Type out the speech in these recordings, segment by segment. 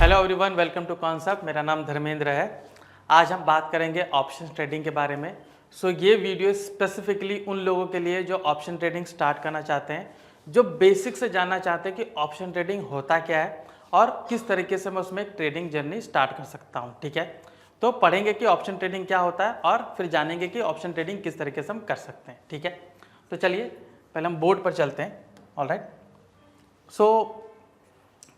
Hello everyone, welcome to concept. मेरा नाम धर्मेंद्र है। आज हम बात करेंगे ऑप्शन ट्रेडिंग के बारे में। ये वीडियो स्पेसिफिकली उन लोगों के लिए जो ऑप्शन ट्रेडिंग स्टार्ट करना चाहते हैं, जो बेसिक से जानना चाहते हैं कि ऑप्शन ट्रेडिंग होता क्या है और किस तरीके से मैं उसमें एक ट्रेडिंग जर्नी स्टार्ट कर सकता हूँ। ठीक है, तो पढ़ेंगे कि ऑप्शन ट्रेडिंग क्या होता है और फिर जानेंगे कि ऑप्शन ट्रेडिंग किस तरीके से हम कर सकते हैं। ठीक है, तो चलिए पहले हम बोर्ड पर चलते हैं। ऑलराइट,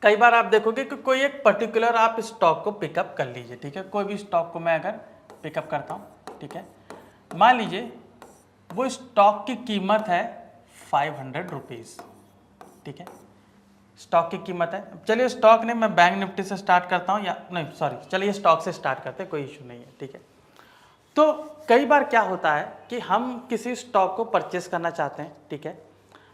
कई बार आप देखोगे कि कोई एक पर्टिकुलर आप स्टॉक को पिकअप कर लीजिए। ठीक है, कोई भी स्टॉक को मैं अगर पिकअप करता हूँ, ठीक है, मान लीजिए वो स्टॉक की कीमत है 500 रुपीज़। ठीक है, स्टॉक की कीमत है। चलिए स्टॉक नहीं, मैं बैंक निफ्टी से स्टार्ट करता हूँ, या नहीं सॉरी, चलिए स्टॉक से स्टार्ट करते हैं, कोई इशू नहीं है। ठीक है, तो कई बार क्या होता है कि हम किसी स्टॉक को परचेस करना चाहते हैं, ठीक है,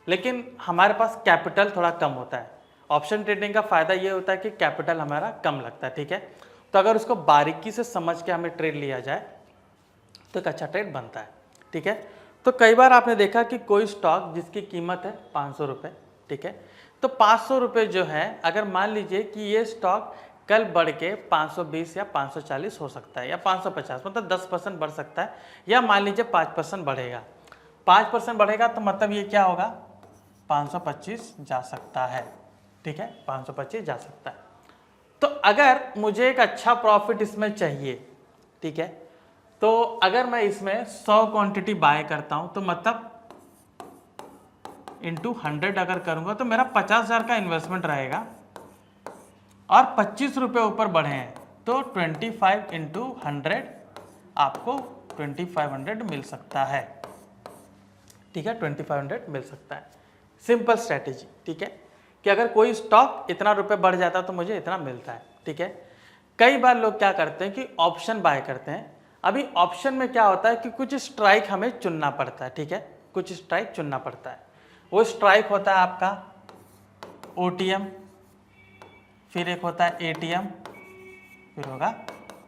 लेकिन हमारे पास कैपिटल थोड़ा कम होता है। ऑप्शन ट्रेडिंग का फ़ायदा ये होता है कि कैपिटल हमारा कम लगता है। ठीक है, तो अगर उसको बारीकी से समझ के हमें ट्रेड लिया जाए तो एक अच्छा ट्रेड बनता है। ठीक है, तो कई बार आपने देखा कि कोई स्टॉक जिसकी कीमत है 500 रुपये, ठीक है, तो 500 रुपये जो है, अगर मान लीजिए कि ये स्टॉक कल बढ़ के 520 या 540 हो सकता है, या 550, मतलब 10% बढ़ सकता है, या मान लीजिए 5% बढ़ेगा। 5% बढ़ेगा तो मतलब ये क्या होगा, 525 जा सकता है। ठीक है, 525 जा सकता है। तो अगर मुझे एक अच्छा प्रॉफिट इसमें चाहिए, ठीक है, तो अगर मैं इसमें 100 क्वांटिटी बाय करता हूं, तो मतलब इंटू 100 अगर करूंगा तो मेरा 50,000 का इन्वेस्टमेंट रहेगा और 25 रुपये ऊपर बढ़े हैं, तो 25 इंटू 100 आपको 2500 मिल सकता है। ठीक है, 2500 मिल सकता है। Simple strategy. ठीक है, कि अगर कोई स्टॉक इतना रुपए बढ़ जाता है तो मुझे इतना मिलता है। ठीक है, कई बार लोग क्या करते हैं कि ऑप्शन बाय करते हैं। अभी ऑप्शन में क्या होता है कि कुछ स्ट्राइक हमें चुनना पड़ता है। ठीक है, कुछ स्ट्राइक चुनना पड़ता है। वो स्ट्राइक होता है आपका ओटीएम, फिर एक होता है एटीएम, फिर होगा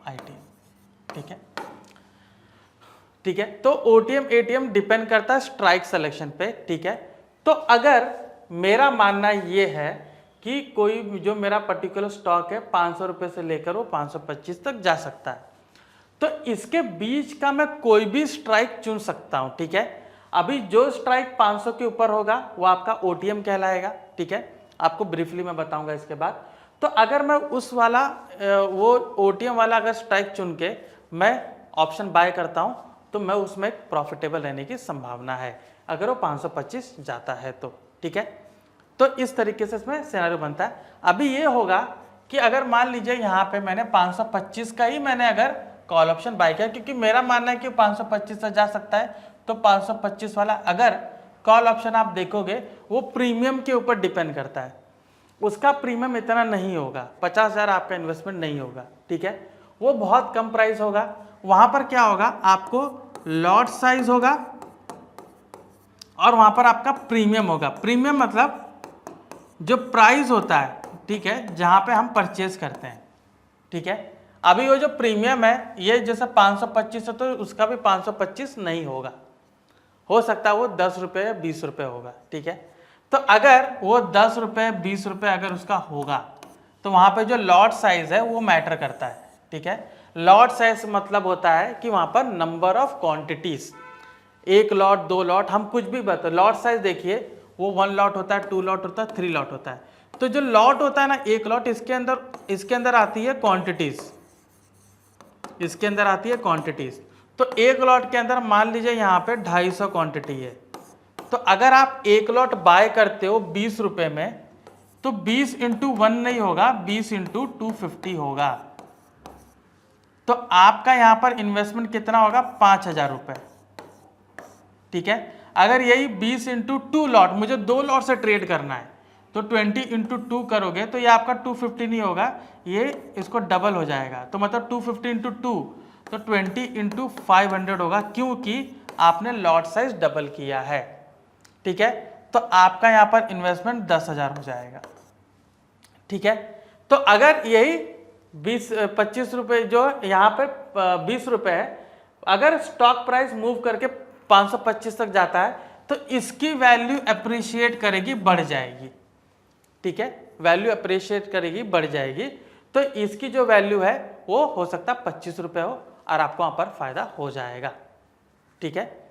आईटीएम। ठीक है, ठीक है, तो ओटीएम एटीएम डिपेंड करता है स्ट्राइक सिलेक्शन पे। ठीक है, तो अगर मेरा मानना ये है कि कोई जो मेरा पर्टिकुलर स्टॉक है 500 रुपये से लेकर वो 525 तक जा सकता है, तो इसके बीच का मैं कोई भी स्ट्राइक चुन सकता हूं। ठीक है, अभी जो स्ट्राइक 500 के ऊपर होगा वो आपका ओटीएम कहलाएगा। ठीक है, आपको ब्रीफली मैं बताऊंगा इसके बाद। तो अगर मैं उस वाला वो ओटीएम वाला अगर स्ट्राइक चुन के मैं ऑप्शन बाय करता हूं, तो मैं उसमें एक प्रॉफिटेबल रहने की संभावना है अगर वो 525 जाता है तो। ठीक है, तो इस तरीके से इसमें सिनेरियो बनता है। अभी ये होगा कि अगर मान लीजिए यहाँ पे मैंने 525 का ही मैंने अगर कॉल ऑप्शन बाय किया, क्योंकि मेरा मानना है कि 525 से जा सकता है, तो 525 वाला अगर कॉल ऑप्शन आप देखोगे वो प्रीमियम के ऊपर डिपेंड करता है। उसका प्रीमियम इतना नहीं होगा, 50,000 आपका इन्वेस्टमेंट नहीं होगा। ठीक है, वो बहुत कम प्राइस होगा। वहां पर क्या होगा, आपको लॉट साइज होगा और वहां पर आपका प्रीमियम होगा। प्रीमियम मतलब जो प्राइस होता है, ठीक है, जहां पे हम परचेज करते हैं। ठीक है, अभी वो जो प्रीमियम है ये जैसे 525 है, तो उसका भी 525 नहीं होगा, हो सकता है वो 10 रुपये या 20 रुपये होगा। ठीक है, तो अगर वो 10 रुपये 20 रुपये अगर उसका होगा, तो वहां पे जो लॉट साइज है वो मैटर करता है। ठीक है, लॉट साइज मतलब होता है कि वहां पर number of quantities, 1 lot 2 lot, हम कुछ भी बता। लॉट साइज देखिए, वो 1 लॉट होता है, 2 लॉट होता है, 3 लॉट होता है। तो जो लॉट होता है ना, 1 लॉट, इसके अंदर आती है क्वांटिटीज, इसके अंदर आती है क्वांटिटीज। तो 1 लॉट के अंदर मान लीजिए यहाँ पे 250 क्वांटिटी है, तो अगर आप 1 लॉट बाय करते हो 20 रुपये में, तो 20 इंटू 1 नहीं होगा, 20 इंटू 250 होगा। तो आपका यहाँ पर इन्वेस्टमेंट कितना होगा, 5,000 रुपये। ठीक है, अगर यही 20 इंटू 2 लॉट, मुझे 2 लॉट से ट्रेड करना है, तो 20 इंटू 2 करोगे तो ये आपका 250 नहीं होगा, ये इसको डबल हो जाएगा, तो मतलब 250 इंटू 2, तो 20 इंटू 500 होगा, क्योंकि आपने लॉट साइज डबल किया है। ठीक है, तो आपका यहाँ पर इन्वेस्टमेंट 10,000 हो जाएगा। ठीक है, तो अगर यही 25 रुपये जो यहाँ पे 20 रुपये है, अगर स्टॉक प्राइस मूव करके 525 तक जाता है, तो इसकी वैल्यू अप्रिशिएट करेगी, बढ़ जाएगी। ठीक है, वैल्यू अप्रिशिएट करेगी, बढ़ जाएगी। तो इसकी जो वैल्यू है वो हो सकता है 25 रुपये हो और आपको वहाँ पर फायदा हो जाएगा। ठीक है,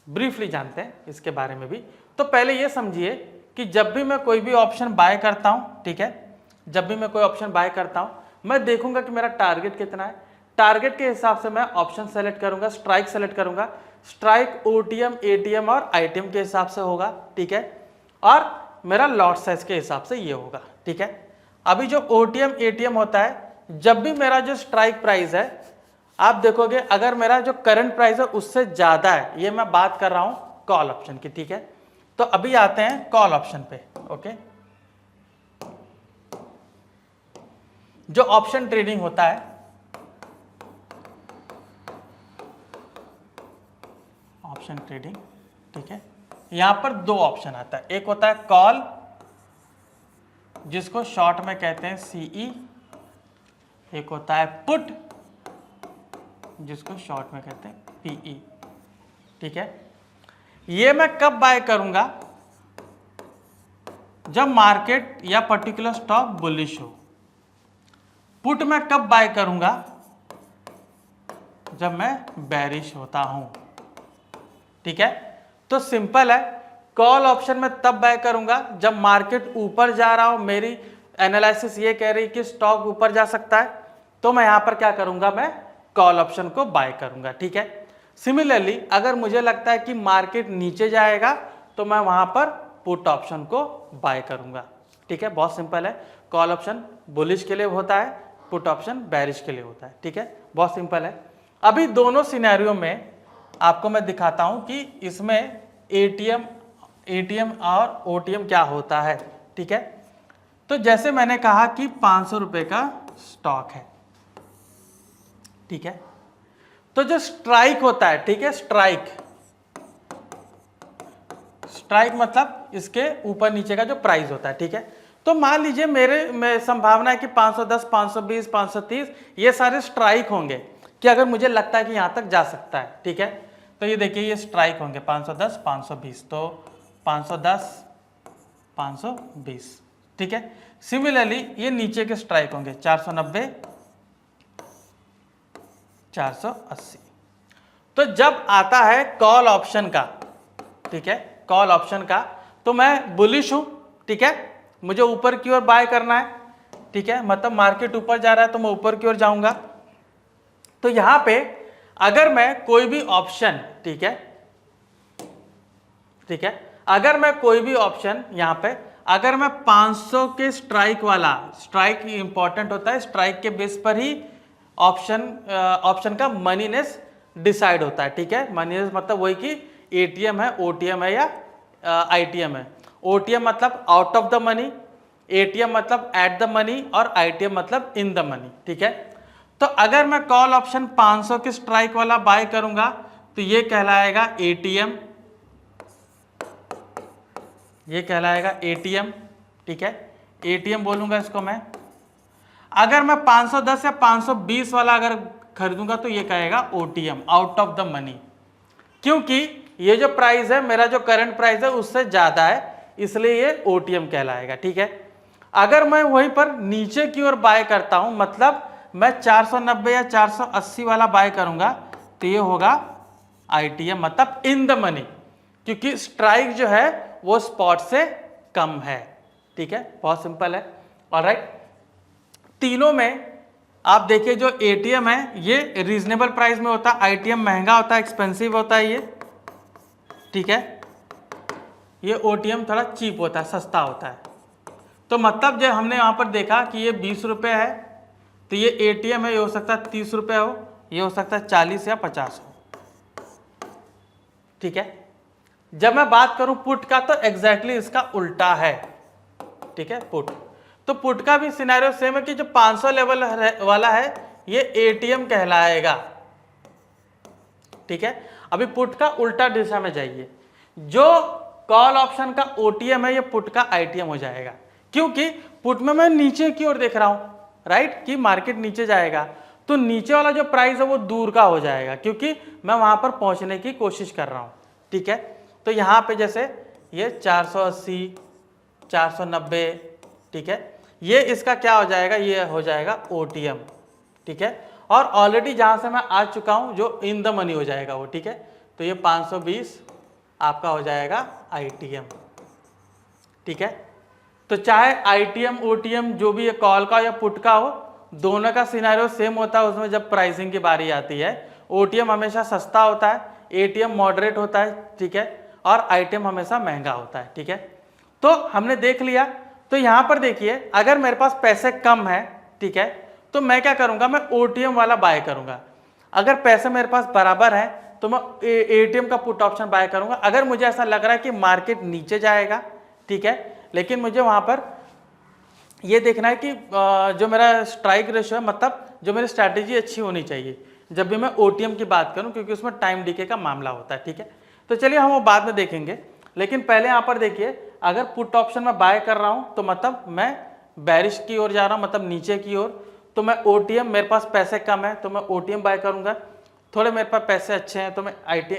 ब्रीफली जानते हैं इसके बारे में भी। तो पहले ये समझिए कि जब भी मैं कोई भी ऑप्शन बाय करता हूँ, ठीक है, जब भी मैं कोई ऑप्शन बाय करता हूँ, मैं देखूंगा कि मेरा टारगेट कितना है। टारगेट के हिसाब से मैं ऑप्शन सेलेक्ट करूंगा, स्ट्राइक सेलेक्ट करूंगा। स्ट्राइक ओटीएम, एटीएम और आईटीएम के हिसाब से होगा, ठीक है, और मेरा लॉट साइज के हिसाब से ये होगा। ठीक है, अभी जो ओटीएम एटीएम होता है, जब भी मेरा जो स्ट्राइक प्राइस है, आप देखोगे अगर मेरा जो करंट प्राइस है उससे ज्यादा है, ये मैं बात कर रहा हूं कॉल ऑप्शन की। ठीक है, तो अभी आते हैं कॉल ऑप्शन पे। ओके, जो ऑप्शन ट्रेडिंग होता है, ऑप्शन ट्रेडिंग, ठीक है, यहां पर दो ऑप्शन आता है। एक होता है कॉल, जिसको शॉर्ट में कहते हैं सीई, एक होता है पुट, जिसको शॉर्ट में कहते हैं पीई। ठीक है, ये मैं कब बाय करूंगा? जब मार्केट या पर्टिकुलर स्टॉक बुलिश हो। पुट मैं कब बाय करूंगा? जब मैं बेरिश होता हूं। ठीक है, तो सिंपल है, कॉल ऑप्शन में तब बाय करूंगा जब मार्केट ऊपर जा रहा हो, मेरी एनालिसिस ये कह रही कि स्टॉक ऊपर जा सकता है, तो मैं यहां पर क्या करूंगा? मैं कॉल ऑप्शन को बाय करूंगा। ठीक है, सिमिलरली अगर मुझे लगता है कि मार्केट नीचे जाएगा तो मैं वहां पर पुट ऑप्शन को बाय करूंगा। ठीक है, बहुत सिंपल है, कॉल ऑप्शन बुलिश के लिए होता है, पुट ऑप्शन बेरिश के लिए होता है। ठीक है, बहुत सिंपल है। अभी दोनों सिनेरियो में आपको मैं दिखाता हूं कि इसमें एटीएम और ओटीएम क्या होता है। ठीक है, तो जैसे मैंने कहा कि 500 रुपए का स्टॉक है। ठीक है, तो जो स्ट्राइक होता है, ठीक है, स्ट्राइक मतलब इसके ऊपर नीचे का जो प्राइस होता है। ठीक है, तो मान लीजिए मेरे में संभावना है कि 510, 520, 530 ये सारे स्ट्राइक होंगे कि अगर मुझे लगता है कि यहां तक जा सकता है। ठीक है, तो ये देखिए ये स्ट्राइक होंगे 510, 520, तो 510, 520। ठीक है, सिमिलरली ये नीचे के स्ट्राइक होंगे 490, 480। तो जब आता है कॉल ऑप्शन का, ठीक है, कॉल ऑप्शन का, तो मैं बुलिश हूं। ठीक है, मुझे ऊपर की ओर बाय करना है। ठीक है, मतलब मार्केट ऊपर जा रहा है तो मैं ऊपर की ओर जाऊंगा। तो यहां पे अगर मैं कोई भी ऑप्शन, ठीक है, अगर मैं कोई भी ऑप्शन यहां पे, अगर मैं 500 के स्ट्राइक वाला, स्ट्राइक इंपॉर्टेंट होता है, स्ट्राइक के बेस पर ही ऑप्शन का मनीनेस डिसाइड होता है। ठीक है, मनीनेस मतलब वही कि एटीएम है, ओटीएम है या आईटीएम है। ओटीएम मतलब out of the money, ATM मतलब एट द मनी और आईटीएम मतलब इन द मनी। ठीक है, तो अगर मैं कॉल ऑप्शन 500 के स्ट्राइक वाला बाय करूंगा तो ये कहलाएगा एटीएम, ये कहलाएगा एटीएम। ठीक है, एटीएम बोलूंगा इसको मैं। अगर मैं 510 या 520 वाला अगर खरीदूंगा तो ये कहेगा OTM, out of the money, क्योंकि ये जो प्राइस है, मेरा जो करंट प्राइस है उससे ज्यादा है, इसलिए ये ओटीएम कहलाएगा। ठीक है, अगर मैं वहीं पर नीचे की ओर बाय करता हूं, मतलब मैं 490 या 480 वाला बाय करूंगा तो ये होगा आईटीएम, मतलब इन द मनी, क्योंकि स्ट्राइक जो है वो स्पॉट से कम है। ठीक है, बहुत सिंपल है। ऑलराइट, तीनों में आप देखिए जो एटीएम है ये रीजनेबल प्राइस में होता है, आईटीएम महंगा होता है, एक्सपेंसिव होता है ये। ठीक है, ये ओटीएम थोड़ा चीप होता है, सस्ता होता है। तो मतलब जब हमने यहाँ पर देखा कि ये 20 रुपये है, तो ये एटीएम है, ये हो सकता है 30 रुपये हो, ये हो सकता है 40 या 50 हो। ठीक है, जब मैं बात करूं पुट का तो एग्जैक्टली इसका उल्टा है। ठीक है, पुट, तो पुट का भी सिनेरियो सेम है कि जो 500 लेवल वाला है ये एटीएम कहलाएगा। ठीक है, अभी पुट का उल्टा दिशा में जाइए, जो कॉल ऑप्शन का ओटीएम है ये पुट का आईटीएम हो जाएगा, क्योंकि पुट में मैं नीचे की ओर देख रहा हूं, राइट, कि मार्केट नीचे जाएगा, तो नीचे वाला जो प्राइस है वो दूर का हो जाएगा, क्योंकि मैं वहां पर पहुंचने की कोशिश कर रहा हूं। ठीक है, तो यहां पे जैसे ये 480, 490, ठीक है, ये इसका क्या हो जाएगा, ये हो जाएगा OTM, ठीक है। और ऑलरेडी जहां से मैं आ चुका हूं जो इन द मनी हो जाएगा वो, ठीक है। तो ये 520 आपका हो जाएगा ITM, ठीक है। तो चाहे ITM OTM जो भी है, कॉल का या पुट का हो, दोनों का सिनेरियो सेम होता है उसमें जब प्राइसिंग की बारी आती है। OTM हमेशा सस्ता होता है, ATM मॉडरेट होता है, ठीक है, और ITM हमेशा महंगा होता है, ठीक है। तो हमने देख लिया। तो यहां पर देखिए, अगर मेरे पास पैसे कम है, ठीक है, तो मैं क्या करूंगा, मैं OTM वाला बाय करूंगा। अगर पैसे मेरे पास बराबर है तो मैं ATM का पुट ऑप्शन बाय करूंगा। अगर मुझे ऐसा लग रहा है कि मार्केट नीचे जाएगा, ठीक है, लेकिन मुझे वहां पर ये देखना है कि जो मेरा स्ट्राइक रेशियो है, मतलब जो मेरी स्ट्रैटेजी अच्छी होनी चाहिए जब भी मैं OTM की बात करूं, क्योंकि उसमें टाइम डीके का मामला होता है, ठीक है। तो चलिए हम वो बाद में देखेंगे, लेकिन पहले यहां पर देखिए, अगर पुट ऑप्शन में बाय कर रहा हूं तो मतलब मैं बेरिश की ओर जा रहा हूं, मतलब नीचे की ओर। तो मैं OTM, मेरे पास पैसे कम है तो मैं OTM बाय करूंगा। थोड़े मेरे पास पैसे अच्छे हैं तो मैं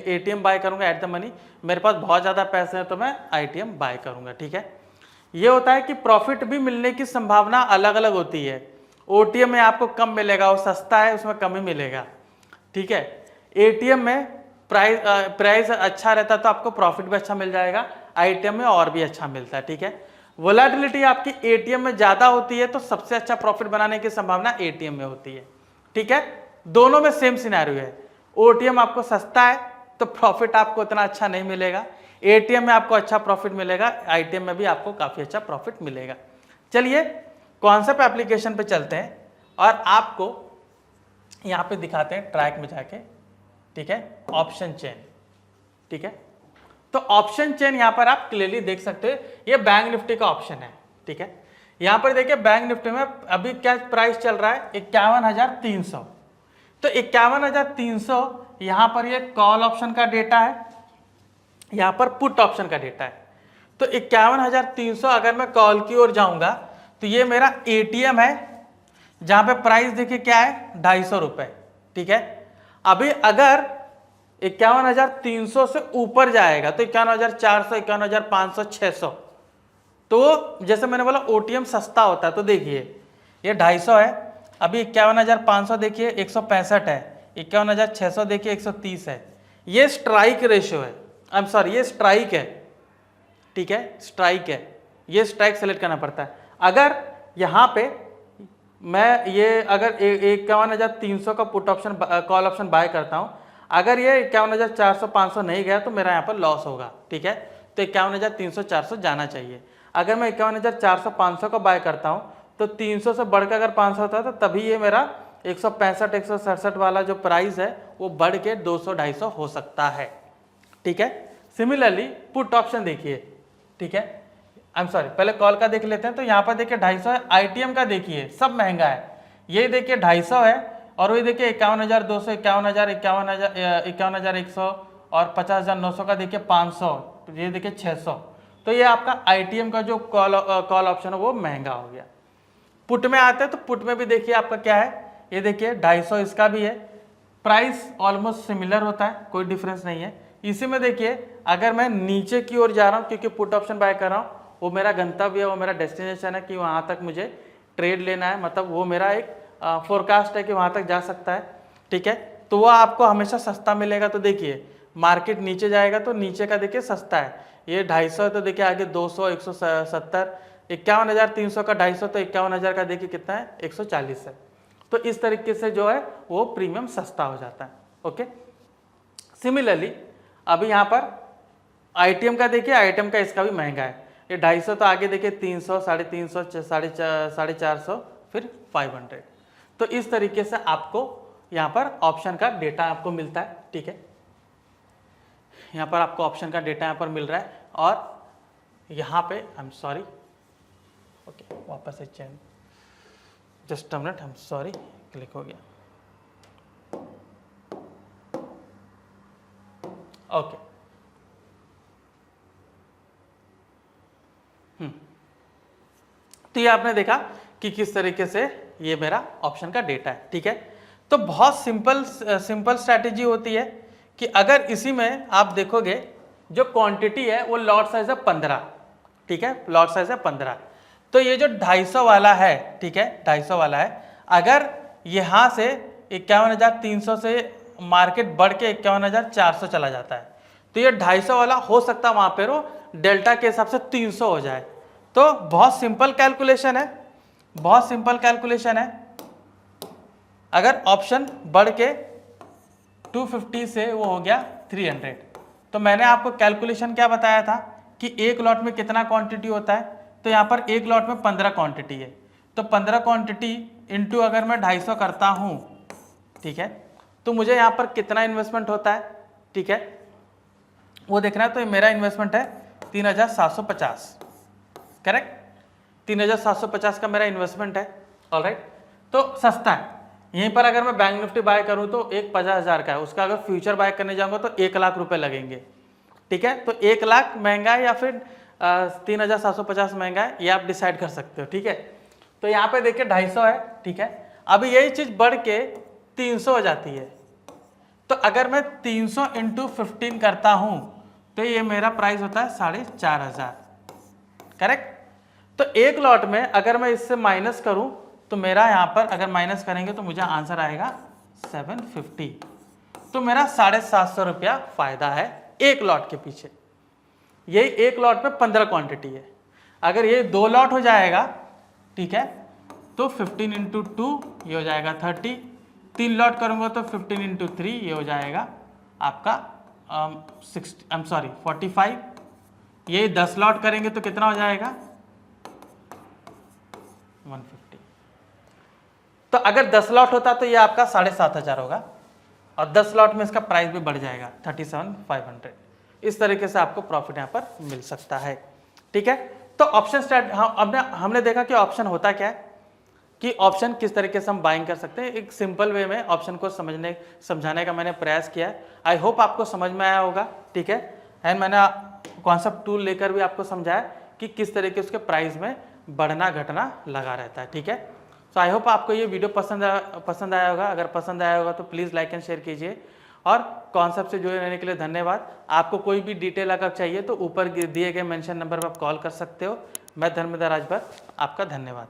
ATM बाय करूंगा एट द मनी। मेरे पास बहुत ज़्यादा पैसे हैं तो मैं ITM बाय करूंगा, ठीक है। ये होता है कि प्रॉफिट भी मिलने की संभावना अलग अलग होती है। OTM में आपको कम मिलेगा, वो सस्ता है उसमें कम ही मिलेगा, ठीक है। ATM में प्राइस अच्छा रहता है तो आपको प्रॉफिट भी अच्छा मिल जाएगा, ITM में और भी अच्छा मिलता है, ठीक है। वोलेटिलिटी आपकी ATM में ज़्यादा होती है तो सबसे अच्छा प्रॉफिट बनाने की संभावना ATM में होती है, ठीक है। दोनों में सेम सिनेरियो है। OTM आपको सस्ता है तो प्रॉफिट आपको उतना अच्छा नहीं मिलेगा, ATM में आपको अच्छा प्रॉफिट मिलेगा, ITM में भी आपको काफ़ी अच्छा प्रॉफिट मिलेगा। चलिए कॉन्सेप्ट एप्लीकेशन पे चलते हैं और आपको यहाँ पे दिखाते हैं ट्रैक में जाके, ठीक है, ऑप्शन चेन, ठीक है। तो ऑप्शन चेन यहाँ पर आप क्लियरली देख सकते हो, ये बैंक निफ्टी का ऑप्शन है, ठीक है। यहाँ पर देखिए बैंक निफ्टी में अभी क्या प्राइस चल रहा है, 51,300। तो 51,300 यहाँ पर ये कॉल ऑप्शन का डेटा है, यहाँ पर पुट ऑप्शन का डेटा है। तो 51,300 अगर मैं कॉल की ओर जाऊंगा तो ये मेरा ATM है, जहां पे प्राइस देखिए क्या है, 250 रुपए, ठीक है। अभी अगर 51,300 से ऊपर जाएगा तो 51,400, 51,500, 600, तो जैसे मैंने बोला OTM सस्ता होता है, तो देखिए ये 250 है, अभी 51,500 देखिए 165 है, 51,600 देखिए 130 है। ये स्ट्राइक रेशियो है, आई एम सॉरी, ये स्ट्राइक है, ठीक है, स्ट्राइक है, ये स्ट्राइक सेलेक्ट करना पड़ता है। अगर यहाँ पे मैं ये अगर 51,300 का put option call option buy करता हूँ, अगर ये 51,400 500 नहीं गया तो मेरा यहाँ पर लॉस होगा, ठीक है। तो 51,300 400 जाना चाहिए। अगर मैं 51,400 500 का बाय करता हूँ तो 300 से बढ़कर अगर 500 होता है तो तभी ये मेरा 165 167 वाला जो प्राइस है वो बढ़ के 200 250 हो सकता है, ठीक है। सिमिलरली पुट ऑप्शन देखिए, ठीक है, आई एम सॉरी, पहले कॉल का देख लेते हैं। तो यहाँ पर देखिए 250 है, ITM का देखिए सब महंगा है, ये देखिए 250 है, और ये देखिए 51,200, 51,000, 51,100 और 50,900 का देखिए 500, ये देखिए 600। तो ये आपका ITM का जो कॉल ऑप्शन है वो महंगा हो गया। पुट में आते हैं तो पुट में भी देखिए आपका क्या है, ये देखिए 250 इसका भी है, प्राइस ऑलमोस्ट सिमिलर होता है, कोई डिफरेंस नहीं है। इसी में देखिए अगर मैं नीचे की ओर जा रहा हूँ क्योंकि पुट ऑप्शन बाय कर रहा हूँ, वो मेरा गंतव्य है, वो मेरा डेस्टिनेशन है कि वहाँ तक मुझे ट्रेड लेना है, मतलब वो मेरा एक फोरकास्ट है कि वहाँ तक जा सकता है, ठीक है। तो वो आपको हमेशा सस्ता मिलेगा। तो देखिए मार्केट नीचे जाएगा तो नीचे का देखिए सस्ता है, ये 250 है तो देखिए आगे 200, 170, 51,300 का 250 तो 51,000 का देखिए कितना है, 140 है। तो इस तरीके से जो है वो प्रीमियम सस्ता हो जाता है, ओके। सिमिलरली अभी यहाँ पर ITM का देखिए, ITM का इसका भी महंगा है, ये 250 तो आगे देखिए 300, 350, 450, फिर 500। तो इस तरीके से आपको यहाँ पर ऑप्शन का डेटा आपको मिलता है, ठीक है। यहाँ पर आपको ऑप्शन का डेटा यहाँ पर मिल रहा है, और यहाँ पे आई एम सॉरी, ओके वापस से change, just a minute, I am sorry, click हो गया, ओके। तो ये आपने देखा कि किस तरीके से ये मेरा ऑप्शन का डेटा है, ठीक है। तो बहुत सिंपल स्ट्रैटेजी होती है कि अगर इसी में आप देखोगे जो क्वांटिटी है वो लॉट साइज है 15, ठीक है, लॉट साइज है 15। तो ये जो 250 वाला है, ठीक है, 250 वाला है, अगर यहाँ से 51,300 से मार्केट बढ़ के 51,400 चला जाता है, तो ये 250 वाला हो सकता है वहाँ पर वो डेल्टा के हिसाब से 300 हो जाए। तो बहुत सिंपल कैलकुलेशन है, बहुत सिंपल कैलकुलेशन है। अगर ऑप्शन बढ़ के 250 से वो हो गया 300, तो मैंने आपको कैलकुलेशन क्या बताया था कि एक लॉट में कितना क्वांटिटी होता है, तो यहाँ पर एक लॉट में 15 क्वांटिटी है, तो 15 क्वांटिटी इंटू अगर मैं 250 करता हूँ, ठीक है, तो मुझे यहाँ पर कितना इन्वेस्टमेंट होता है, ठीक है, वो देखना है। तो मेरा इन्वेस्टमेंट है 3,750, करेक्ट, 3,750 का मेरा इन्वेस्टमेंट है। ऑलराइट, तो सस्ता है। यहीं पर अगर मैं बैंक निफ्टी बाय करूं तो एक 50,000 का है, उसका अगर फ्यूचर बाय करने जाऊंगा तो 1,00,000 रुपए लगेंगे, ठीक है। तो 1,00,000 महंगा है या फिर 3,750 महंगा है, ये आप डिसाइड कर सकते हो, ठीक है। तो यहाँ पे देखिए 250 है, ठीक है। अभी यही चीज बढ़ के 300 हो जाती है, तो अगर मैं 300 इंटू 15 करता हूं तो ये मेरा प्राइस होता है 4,500, करेक्ट। तो एक लॉट में अगर मैं इससे माइनस करूं तो मेरा यहाँ पर अगर माइनस करेंगे तो मुझे आंसर आएगा 750। तो मेरा 750 रुपया फायदा है एक लॉट के पीछे। यही एक लॉट में 15 क्वांटिटी है। अगर ये 2 लॉट हो जाएगा, ठीक है, तो 15 इंटू 2 ये हो जाएगा 30, 3 लॉट करूंगा तो 15 इंटू 3 ये हो जाएगा आपका 45। ये 10 लॉट करेंगे तो कितना हो जाएगा 150। तो अगर 10 लॉट होता तो ये आपका 7,500 होगा, और 10 लॉट में इसका प्राइस भी बढ़ जाएगा 37,500। इस तरीके से आपको प्रॉफिट यहाँ पर मिल सकता है, ठीक है। तो ऑप्शन स्टार्ट, हमने देखा कि ऑप्शन होता क्या है, कि ऑप्शन किस तरीके से हम बाइंग कर सकते हैं। एक सिंपल वे में ऑप्शन को समझाने का मैंने प्रयास किया है। आई होप आपको समझ में आया होगा, ठीक है। एंड मैंने कॉन्सेप्ट टूल लेकर भी आपको समझाया कि किस तरीके उसके प्राइस में बढ़ना घटना लगा रहता है, ठीक है। सो आई होप आपको ये वीडियो पसंद आया होगा। अगर पसंद आया होगा तो प्लीज़ लाइक एंड शेयर कीजिए, और कॉन्सेप्ट से जुड़े रहने के लिए धन्यवाद। आपको कोई भी डिटेल अगर चाहिए तो ऊपर दिए गए मेंशन नंबर पर आप कॉल कर सकते हो। मैं धर्मेंद्र राजभर, आपका धन्यवाद।